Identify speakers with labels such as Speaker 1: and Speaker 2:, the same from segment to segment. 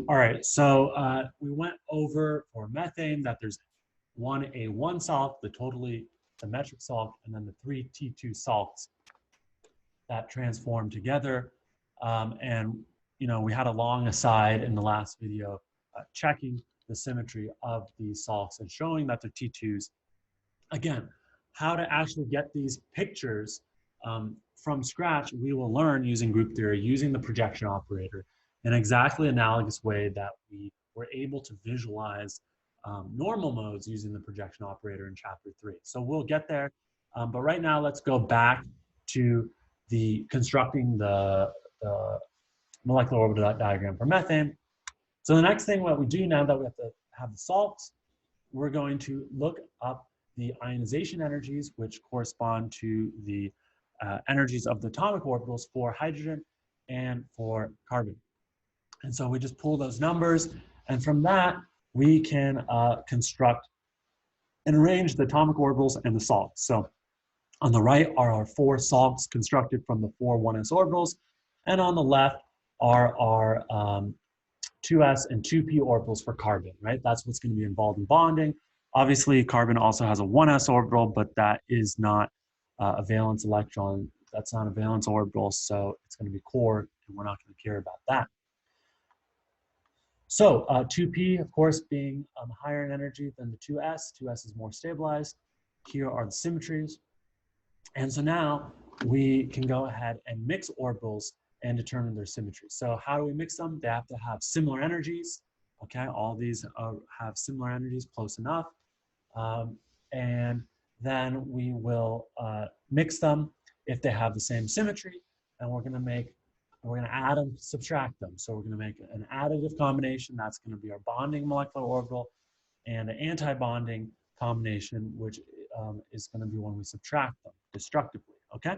Speaker 1: All right, so we went over for methane that there's one A1 salt, the totally symmetric salt, and then the three T2 salts that transform together. And we had a long aside in the last video checking the symmetry of these salts and showing that they're T2s. Again, how to actually get these pictures from scratch, we will learn using group theory, using the projection operator, in exactly analogous way that we were able to visualize normal modes using the projection operator in chapter 3. So we'll get there, but right now let's go back to the constructing the molecular orbital diagram for methane. So the next thing what we do now that we have to have the salts, we're going to look up the ionization energies, which correspond to the energies of the atomic orbitals for hydrogen and for carbon. And so we just pull those numbers, and from that, we can construct and arrange the atomic orbitals and the salts. So on the right are our 4 salts constructed from the 4 1s orbitals, and on the left are our 2s and 2p orbitals for carbon, right? That's what's going to be involved in bonding. Obviously, carbon also has a 1s orbital, but that is not a valence electron. That's not a valence orbital, so it's going to be core, and we're not going to care about that. So 2p, of course, being higher in energy than the 2s. 2s is more stabilized. Here are the symmetries. And so now we can go ahead and mix orbitals and determine their symmetry. So how do we mix them? They have to have similar energies. Okay, all these have similar energies, close enough. And then we will mix them if they have the same symmetry, and we're going to add them, subtract them. So we're going to make an additive combination. That's going to be our bonding molecular orbital, and an anti-bonding combination, which is going to be when we subtract them destructively. Okay.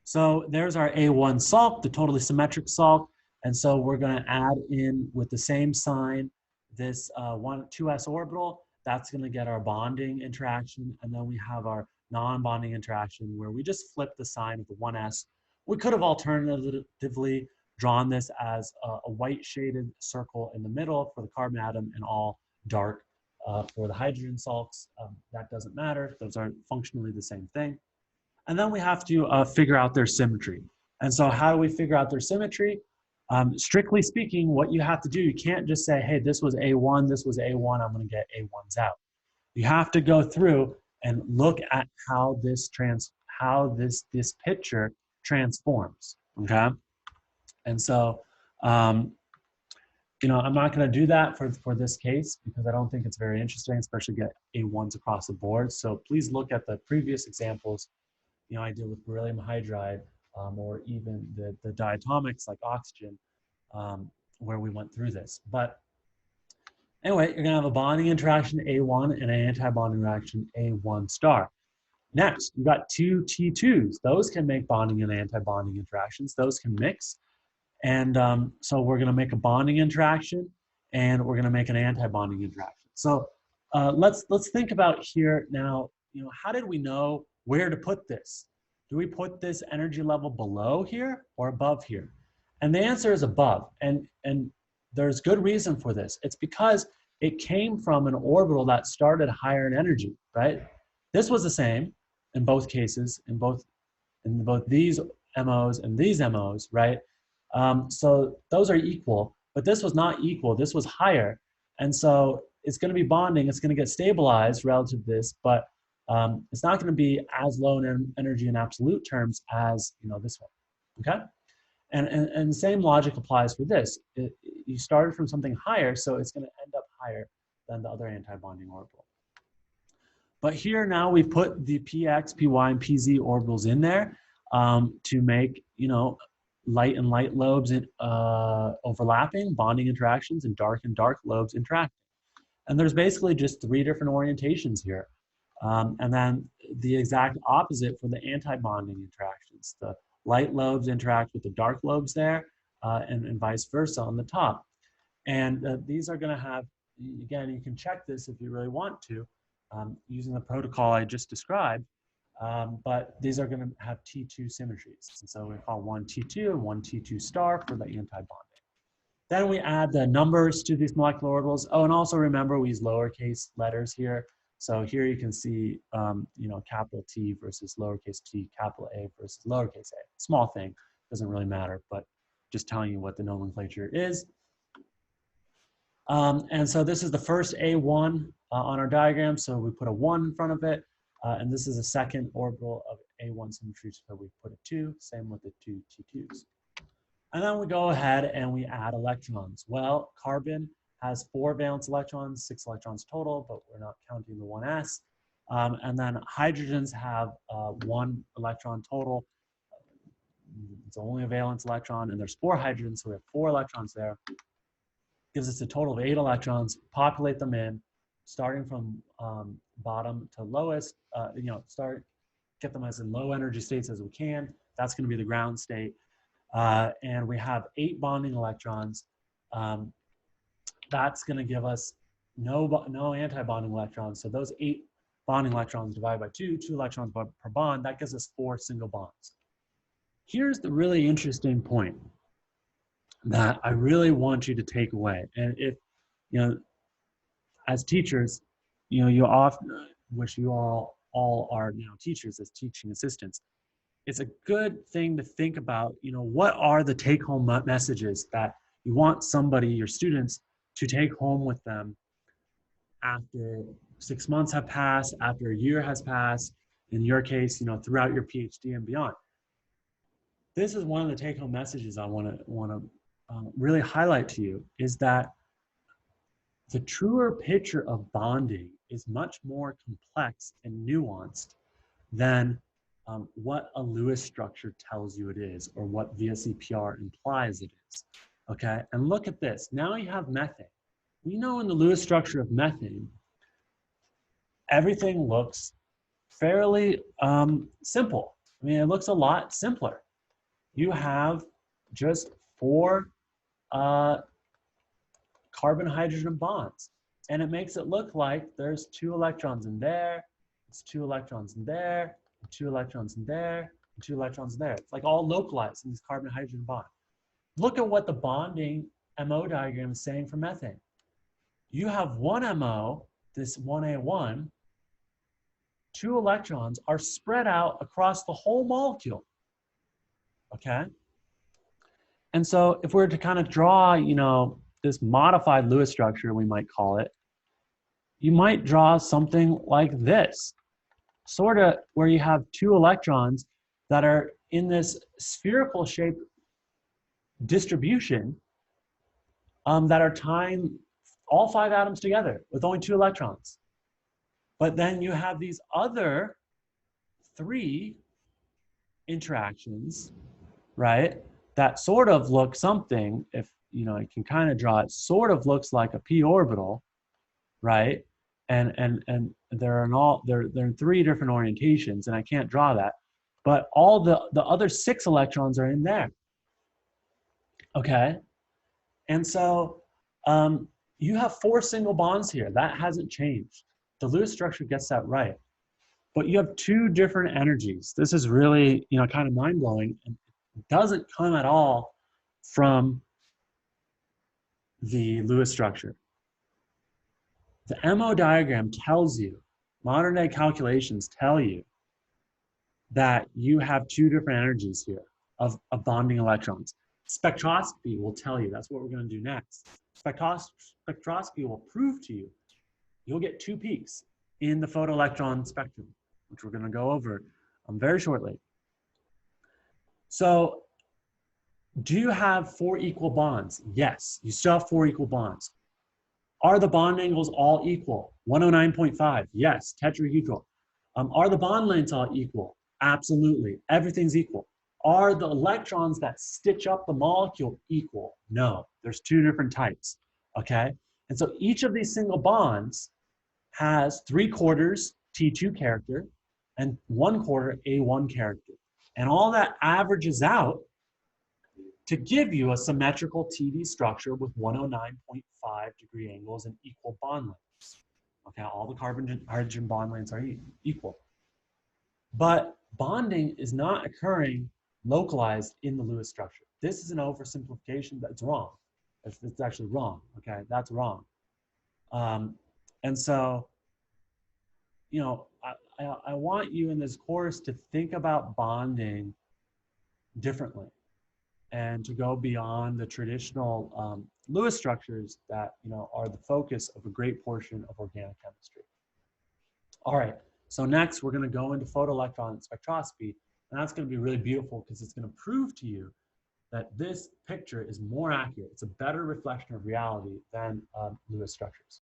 Speaker 1: So there's our A1 salt, the totally symmetric salt. And so we're going to add in with the same sign this 2s orbital. That's going to get our bonding interaction. And then we have our non-bonding interaction where we just flip the sign of the 1s. We could have alternatively drawn this as a white shaded circle in the middle for the carbon atom and all dark for the hydrogen salts. That doesn't matter. Those are functionally the same thing. And then we have to figure out their symmetry. And so how do we figure out their symmetry? Strictly speaking, what you have to do, you can't just say, hey, this was A1, this was A1, I'm going to get A1s out. You have to go through and look at how this picture transforms, okay? And so, I'm not going to do that for this case because I don't think it's very interesting, especially get A1s across the board. So please look at the previous examples. I deal with beryllium hydride or even the diatomics like oxygen where we went through this. But anyway, you're going to have a bonding interaction A1 and an anti-bonding reaction A1 star. Next, you got 2 T2s. Those can make bonding and anti-bonding interactions. Those can mix. And so we're going to make a bonding interaction and we're going to make an anti-bonding interaction. So let's think about here now, how did we know where to put this? Do we put this energy level below here or above here? And the answer is above. And there's good reason for this. It's because it came from an orbital that started higher in energy, right? This was the same in both cases, in both these MOs and these MOs, right? So those are equal, but this was not equal. This was higher. And so it's going to be bonding. It's going to get stabilized relative to this, but it's not going to be as low in energy in absolute terms as this one, okay? And the same logic applies for this. You started from something higher, so it's going to end up higher than the other anti-bonding orbital. But here now we put the px, py, and pz orbitals in there to make light and light lobes overlapping, bonding interactions, and dark lobes interacting. And there's basically just 3 different orientations here. And then the exact opposite for the anti-bonding interactions. The light lobes interact with the dark lobes there, and vice versa on the top. And these are going to have, again, you can check this if you really want to, using the protocol I just described, but these are going to have T2 symmetries. And so we call one T2 and one T2 star for the anti-bonding. Then we add the numbers to these molecular orbitals. Oh, and also remember we use lowercase letters here. So here you can see, capital T versus lowercase t, capital A versus lowercase a. Small thing, doesn't really matter, but just telling you what the nomenclature is. And so this is the first A1 on our diagram. So we put a 1 in front of it. And this is a second orbital of A1 symmetry. So we put a 2, same with the two T2s. And then we go ahead and we add electrons. Well, carbon has 4 valence electrons, 6 electrons total, but we're not counting the 1s. And then hydrogens have 1 electron total. It's only a valence electron, and there's 4 hydrogens, so we have 4 electrons there. Gives us a total of 8 electrons. Populate them in, starting from bottom to lowest. Get them as in low energy states as we can. That's going to be the ground state. And we have 8 bonding electrons. That's going to give us no anti-bonding electrons. So those 8 bonding electrons divided by 2 electrons per bond, that gives us 4 single bonds. Here's the really interesting point that I really want you to take away. And if, as teachers, you often, which you all are now teachers as teaching assistants, it's a good thing to think about, what are the take-home messages that you want somebody, your students, to take home with them after 6 months have passed, after a year has passed, in your case, throughout your PhD and beyond. This is one of the take-home messages I want to really highlight to you, is that the truer picture of bonding is much more complex and nuanced than what a Lewis structure tells you it is, or what VSEPR implies it is, okay? And look at this. Now you have methane. We know in the Lewis structure of methane, everything looks fairly simple. I mean, it looks a lot simpler. You have just 4 carbon-hydrogen bonds, and it makes it look like there's 2 electrons in there, it's 2 electrons in there, 2 electrons in there, and 2 electrons in there. It's like all localized in this carbon-hydrogen bond. Look at what the bonding MO diagram is saying for methane. You have 1 MO, this 1A1, 2 electrons are spread out across the whole molecule, okay? And so if we were to kind of draw, this modified Lewis structure, we might call it, you might draw something like this, sort of where you have 2 electrons that are in this spherical shaped distribution that are tying all 5 atoms together with only 2 electrons. But then you have these other 3 interactions, right, that sort of look something, if you can kind of draw it, sort of looks like a p orbital, right? And they're in 3 different orientations, and I can't draw that, but all the other 6 electrons are in there, okay? And so you have 4 single bonds here. That hasn't changed. The Lewis structure gets that right. But you have 2 different energies. This is really, kind of mind-blowing, and it doesn't come at all from the Lewis structure. The MO diagram tells you, modern day calculations tell you, that you have 2 different energies here of bonding electrons. Spectroscopy will tell you, that's what we're going to do next. Spectroscopy will prove to you, you'll get 2 peaks in the photoelectron spectrum, which we're going to go over very shortly. So, do you have 4 equal bonds? Yes, you still have 4 equal bonds. Are the bond angles all equal? 109.5, yes, tetrahedral. Are the bond lengths all equal? Absolutely, everything's equal. Are the electrons that stitch up the molecule equal? No, there's 2 different types, okay? And so each of these single bonds has 3/4 T2 character and 1/4 A1 character. And all that averages out to give you a symmetrical TD structure with 109.5-degree angles and equal bond lengths. Okay, all the carbon-hydrogen bond lengths are equal. But bonding is not occurring localized in the Lewis structure. This is an oversimplification that's wrong. It's actually wrong. Okay, that's wrong. Um, and so, you know, I want you in this course to think about bonding differently and to go beyond the traditional Lewis structures that, you know, are the focus of a great portion of organic chemistry. All right, so next we're going to go into photoelectron spectroscopy, and that's going to be really beautiful because it's going to prove to you that this picture is more accurate. It's a better reflection of reality than Lewis structures.